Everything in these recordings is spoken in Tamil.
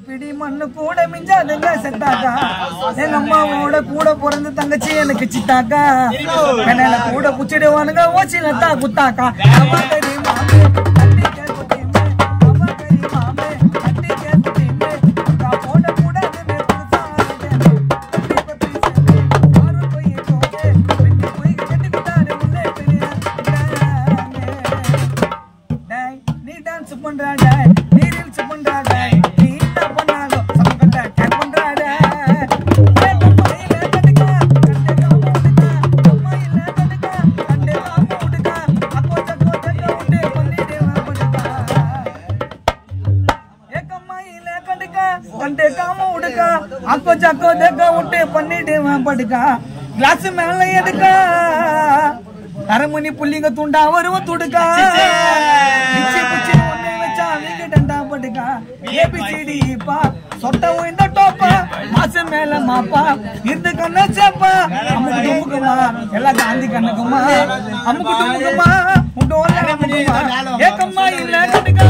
பிடி மண்ணு கூட மிஞ்சாதுங்க செத்தாக்கா எங்க அம்மாவோட கூட பிறந்த தங்கச்சி எனக்கு சித்தாக்கா கண்ணல கூட குச்சிடுவானுங்க ஓச்சிலத்தா குத்தாக்கா நீ டான்ஸ் பண்றாடா நீ ரீல்ஸ் பண்றாடா அக்கோ சக்கோ தேக்க விட்டு பண்ணிட்டு படுக்கா கிளாஸ் மேல எடுக்கா அரமணி புள்ளிங்க துண்டா வருவ துடுக்கா ஒன்னே வச்சா அவங்க டண்டா படுக்கா ஏபிசிடி பா சொட்ட இந்த டோப்பா மாசம் மேல மாப்பா இருந்து கண்ண சேப்பா அம்முக்கு டுமுக்குமா எல்லாம் காந்தி கண்ணுக்குமா அம்முக்கு டுமுக்குமா முட்டோல ஏக்கம்மா இல்ல கட்டுக்கா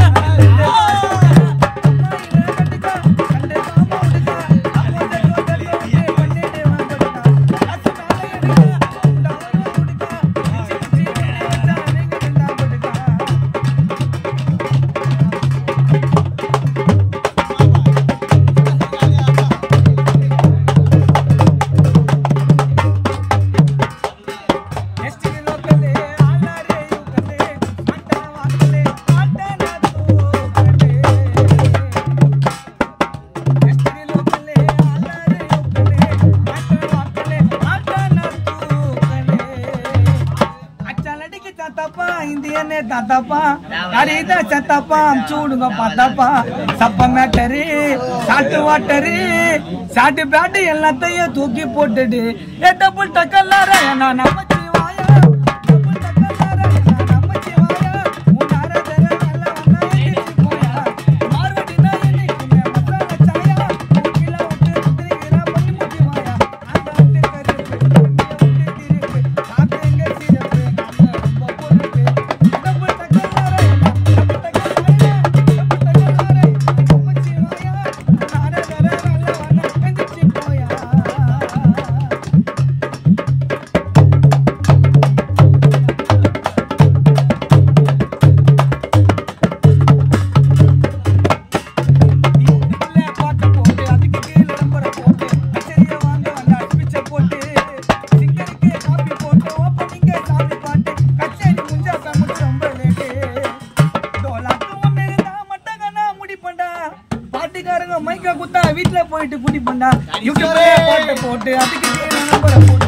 தாத்தாப்பா அரிதா சத்தாப்பா அம்சூடுங்க பார்த்தாப்பா சப்ப மேட்டரு சாட்டு வாட்டரு சாட்டு பேட்டு எல்லாத்தையும் தூக்கி போட்டுடு டபுள் டக்கல்லார நான் நம்ம வீட்டுல போயிட்டு குடி பண்ணா யூடியூப்ல பாட்டு போட்டு அதுக்கு